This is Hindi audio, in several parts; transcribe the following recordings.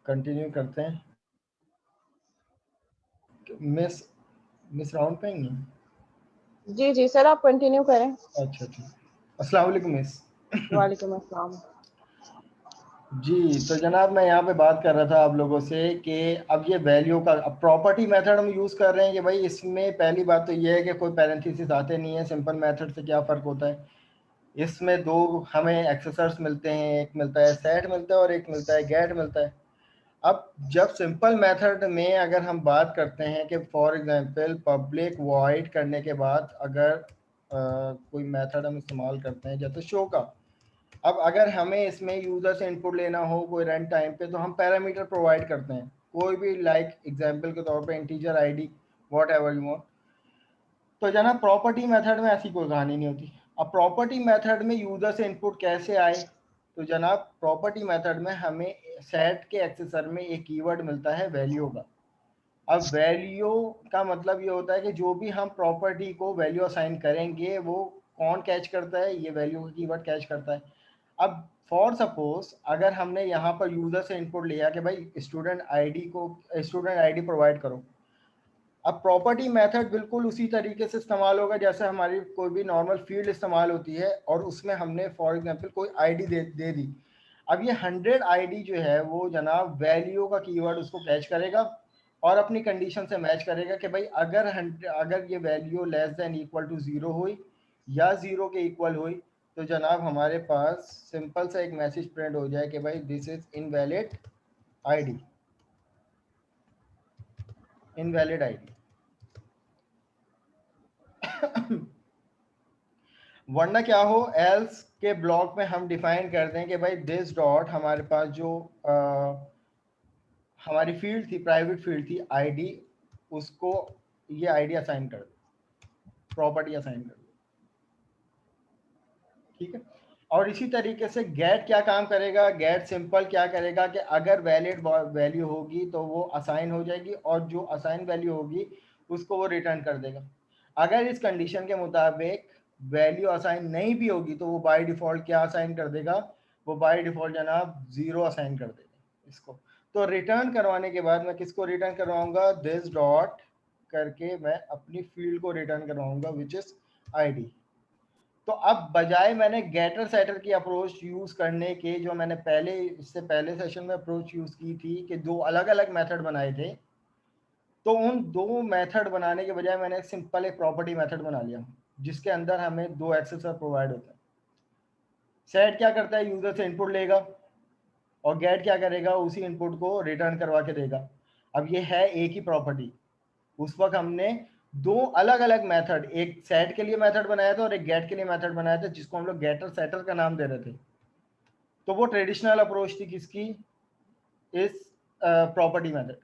कंटिन्यू करते हैं। मिस मिस राउंड पे ही हैं? जी जी सर, आप कंटिन्यू करें। अच्छा अच्छा, अस्सलाम वालेकुम मिस। वालेकुम अस्सलाम। जी, तो जनाब मैं यहाँ पे बात कर रहा था आप लोगों से कि अब ये वैल्यू का अब प्रॉपर्टी मेथड हम यूज़ कर रहे हैं कि भाई इसमें पहली बात तो ये है कि कोई पैरेंथेसिस आते नहीं है। सिंपल मेथड से क्या फ़र्क होता है, इसमें दो हमें एक्सेसर्स मिलते हैं, एक मिलता है सेट मिलता है और एक मिलता है गेट मिलता है। अब जब सिंपल मेथड में अगर हम बात करते हैं कि फॉर एग्जांपल पब्लिक वॉइड करने के बाद अगर कोई मेथड हम इस्तेमाल करते हैं जैसे शो का, अब अगर हमें इसमें यूज़र से इनपुट लेना हो कोई रन टाइम पे तो हम पैरामीटर प्रोवाइड करते हैं, कोई भी लाइक एग्जांपल के तौर पे integer ID what ever you want. तो जनाब प्रॉपर्टी मेथड में ऐसी कोई कहानी नहीं होती। अब प्रॉपर्टी मेथड में यूज़र से इनपुट कैसे आए, तो जनाब प्रॉपर्टी मेथड में हमें सेट के एक्सेसर में एक कीवर्ड मिलता है वैल्यू का। अब वैल्यू का मतलब ये होता है कि जो भी हम प्रॉपर्टी को वैल्यू असाइन करेंगे वो कौन कैच करता है, ये वैल्यू का कीवर्ड कैच करता है। अब फॉर सपोज अगर हमने यहाँ पर यूज़र से इनपुट लिया कि भाई स्टूडेंट आईडी प्रोवाइड करो। अब प्रॉपर्टी मेथड बिल्कुल उसी तरीके से इस्तेमाल होगा जैसे हमारी कोई भी नॉर्मल फील्ड इस्तेमाल होती है और उसमें हमने फॉर एग्जांपल कोई आईडी दे दी। अब ये 100 आईडी जो है वो जनाब वैल्यू का कीवर्ड उसको कैच करेगा और अपनी कंडीशन से मैच करेगा कि भाई अगर ये value less than equal to zero हुई या ज़ीरो के इक्वल हुई तो जनाब हमारे पास सिंपल सा एक मैसेज प्रिंट हो जाए कि भाई this is invalid ID, invalid ID. वरना क्या हो, एल्स के ब्लॉक में हम डिफाइन कर दें कि भाई दिस डॉट हमारे पास जो हमारी फील्ड थी, प्राइवेट फील्ड थी आईडी, उसको ये आईडी असाइन कर दो, प्रॉपर्टी असाइन कर दो। ठीक है। और इसी तरीके से गेट क्या काम करेगा, गेट सिंपल क्या करेगा कि अगर वैलिड वैल्यू होगी तो वो असाइन हो जाएगी और जो असाइन वैल्यू होगी उसको वो रिटर्न कर देगा। अगर इस कंडीशन के मुताबिक वैल्यू असाइन नहीं भी होगी तो वो बाय डिफ़ॉल्ट क्या असाइन कर देगा, वो बाय डिफ़ॉल्ट जनाब ज़ीरो असाइन कर देगा इसको। तो रिटर्न करवाने के बाद मैं किसको रिटर्न करवाऊंगा, दिस डॉट करके मैं अपनी फील्ड को रिटर्न करवाऊंगा विच इज़ आईडी। तो अब बजाय मैंने गेटर सेटर की अप्रोच यूज़ करने के, जो मैंने पहले इससे पहले सेशन में अप्रोच यूज़ की थी कि दो अलग अलग मेथड बनाए थे, तो उन दो मेथड बनाने के बजाय मैंने सिंपल एक प्रॉपर्टी मेथड बना लिया जिसके अंदर हमें दो एक्सेसर प्रोवाइड होते हैं। सेट क्या करता है, यूज़र से इनपुट लेगा और गेट क्या करेगा, उसी इनपुट को रिटर्न करवा के देगा। अब ये है एक ही प्रॉपर्टी। उस वक्त हमने दो अलग अलग मेथड, एक सेट के लिए मेथड बनाया था और एक गेट के लिए मेथड बनाया था जिसको हम लोग गेटर सेटर का नाम दे रहे थे। तो वो ट्रेडिशनल अप्रोच थी किसकी, इस प्रॉपर्टी मेथड।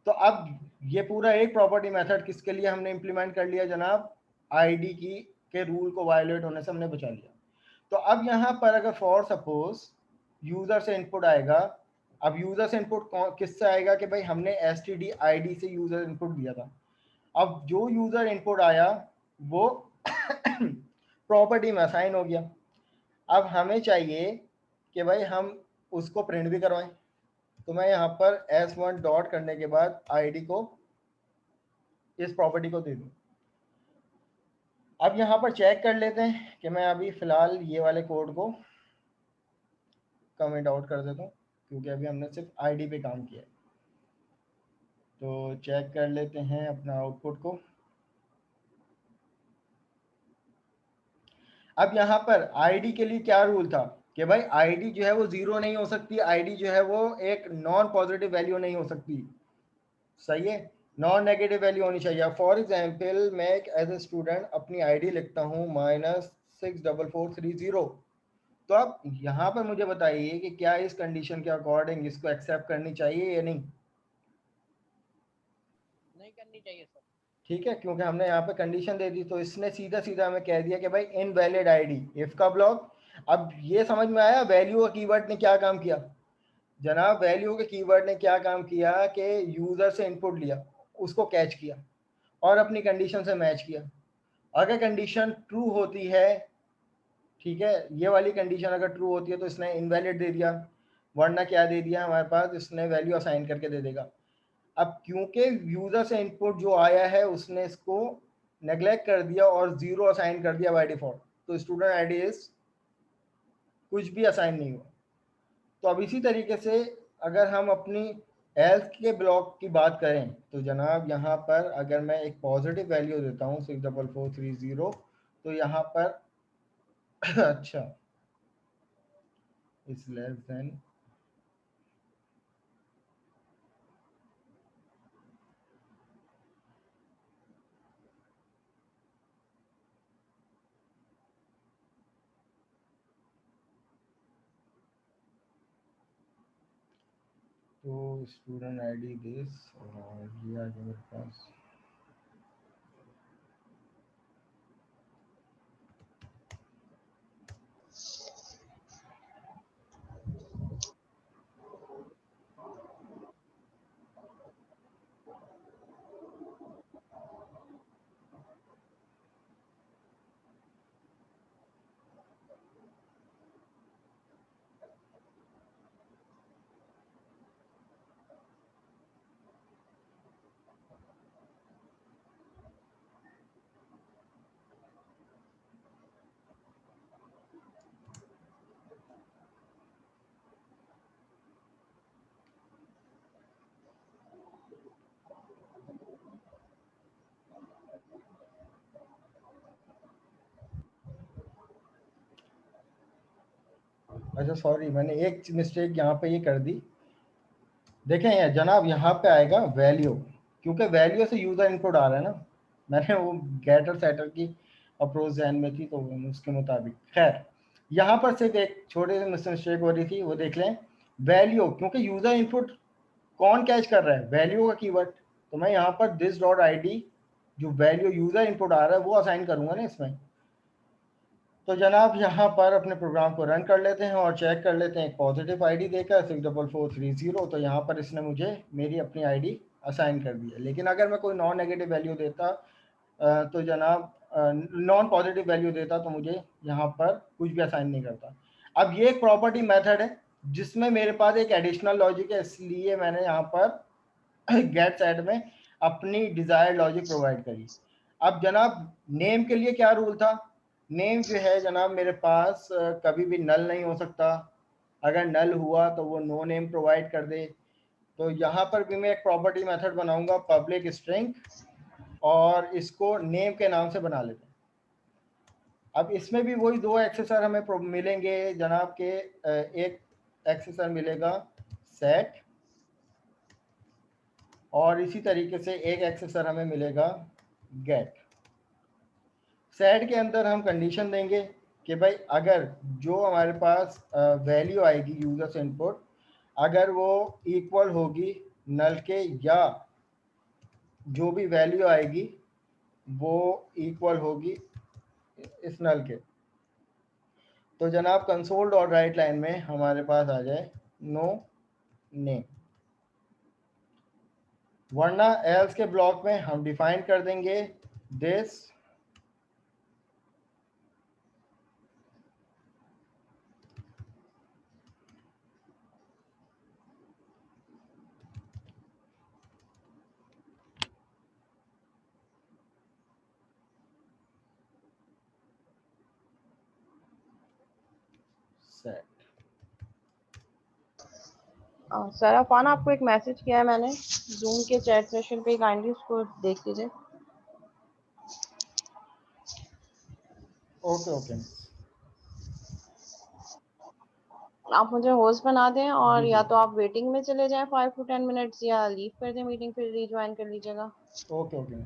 तो अब ये पूरा एक प्रॉपर्टी मेथड किसके लिए हमने इंप्लीमेंट कर लिया जनाब, आईडी की के रूल को वायलेट होने से हमने बचा लिया। तो अब यहाँ पर अगर फॉर सपोज यूजर से इनपुट आएगा, अब यूजर से इनपुट किससे आएगा कि भाई हमने S T D I D से यूजर इनपुट दिया था। अब जो यूजर इनपुट आया वो प्रॉपर्टी में असाइन हो गया। अब हमें चाहिए कि भाई हम उसको प्रिंट भी करवाएं। तो मैं यहाँ पर S1 डॉट करने के बाद आईडी को इस प्रॉपर्टी को दे दूँ। अब यहाँ पर चेक कर लेते हैं कि मैं अभी फ़िलहाल ये वाले कोड को कमेंट आउट कर देता हूँ क्योंकि अभी हमने सिर्फ आईडी पे काम किया है। तो चेक कर लेते हैं अपना आउटपुट को। अब यहाँ पर आईडी के लिए क्या रूल था कि भाई आईडी जो है वो ज़ीरो नहीं हो सकती, आईडी जो है वो एक नॉन पॉजिटिव वैल्यू नहीं हो सकती। सही है, नॉन नेगेटिव वैल्यू होनी चाहिए। फॉर एग्जाम्पल मैं एज ए स्टूडेंट अपनी आईडी लिखता हूँ -64430। तो आप यहाँ पर मुझे बताइए कि क्या इस कंडीशन के अकॉर्डिंग इसको एक्सेप्ट करनी चाहिए या नहीं। नहीं करनी चाहिए सर। ठीक है, क्योंकि हमने यहाँ पे कंडीशन दे दी तो इसने सीधा सीधा हमें कह दिया कि भाई इनवैलिड आईडी, इफ का ब्लॉक। अब ये समझ में आया वैल्यू का कीवर्ड ने क्या काम किया जनाब, वैल्यू के कीवर्ड ने क्या काम किया कि यूजर से इनपुट लिया, उसको कैच किया और अपनी कंडीशन से मैच किया। अगर कंडीशन ट्रू होती है, ठीक है, ये वाली कंडीशन अगर ट्रू होती है तो इसने इनवैलिड दे दिया। वरना क्या दे दिया हमारे पास, इसने वैल्यू असाइन करके दे देगा। अब क्योंकि यूजर से इनपुट जो आया है उसने इसको नेग्लेक्ट कर दिया और 0 असाइन कर दिया बाय डिफॉल्ट, तो स्टूडेंट आईडी इज कुछ भी असाइन नहीं हुआ। तो अब इसी तरीके से अगर हम अपनी एल्स के ब्लॉक की बात करें तो जनाब यहाँ पर अगर मैं एक पॉजिटिव वैल्यू देता हूँ 64430, तो यहाँ पर अच्छा इज लेस देन, तो स्टूडेंट आईडी दिस और ये आ गया मेरे पास। अच्छा सॉरी, मैंने एक मिस्टेक यहाँ पे ये कर दी। देखें जनाब यहाँ पे आएगा वैल्यू, क्योंकि वैल्यू से यूजर इनपुट आ रहा है ना, मैंने वो गेटर सेटर की अप्रोच ध्यान में थी तो उसके मुताबिक। खैर यहाँ पर सिर्फ एक छोटी सी मिस्टेक हो रही थी, वो देख लें। वैल्यू क्योंकि यूजर इनपुट कौन कैच कर रहा है, वैल्यू का कीवर्ड, तो मैं यहाँ पर दिस डॉट ID जो वैल्यू यूजर इनपुट आ रहा है वो असाइन करूंगा ना इसमें। तो जनाब यहाँ पर अपने प्रोग्राम को रन कर लेते हैं और चेक कर लेते हैं, पॉजिटिव आईडी देकर 64430, तो यहाँ पर इसने मुझे मेरी अपनी आईडी असाइन कर दी है। लेकिन अगर मैं कोई नॉन नेगेटिव वैल्यू देता तो जनाब नॉन पॉजिटिव वैल्यू देता तो मुझे यहाँ पर कुछ भी असाइन नहीं करता। अब ये एक प्रॉपर्टी मेथड है जिसमें मेरे पास एक एडिशनल लॉजिक है, इसलिए मैंने यहाँ पर गेट सेट में अपनी डिजायर लॉजिक प्रोवाइड करी। अब जनाब नेम के लिए क्या रूल था, नेम जो है जनाब मेरे पास कभी भी नल नहीं हो सकता, अगर नल हुआ तो वो नो नेम प्रोवाइड कर दे। तो यहाँ पर भी मैं एक प्रॉपर्टी मेथड बनाऊंगा पब्लिक स्ट्रिंग, और इसको नेम के नाम से बना लेते हैं। अब इसमें भी वही दो एक्सेसर हमें मिलेंगे जनाब के, एक एक्सेसर मिलेगा सेट और इसी तरीके से एक एक्सेसर हमें मिलेगा गेट। सेट के अंदर हम कंडीशन देंगे कि भाई अगर जो हमारे पास वैल्यू आएगी यूजर से इनपुट, अगर वो इक्वल होगी नल के, या जो भी वैल्यू आएगी वो इक्वल होगी इस नल के, तो जनाब कंसोल डॉट राइट लाइन में हमारे पास आ जाए नो नेम। वरना एल्स के ब्लॉक में हम डिफाइन कर देंगे दिस सेट। सर अफान आपको एक मैसेज किया है मैंने जूम के चैट सेशन पे, काइंडली उसको देख लीजिए। ओके ओके आप मुझे होस्ट बना दें और जी या जी तो आप वेटिंग में चले जाएं 5 to 10 मिनट्स, या लीव कर दें मीटिंग, फिर रीज्वाइन कर लीजिएगा। Okay okay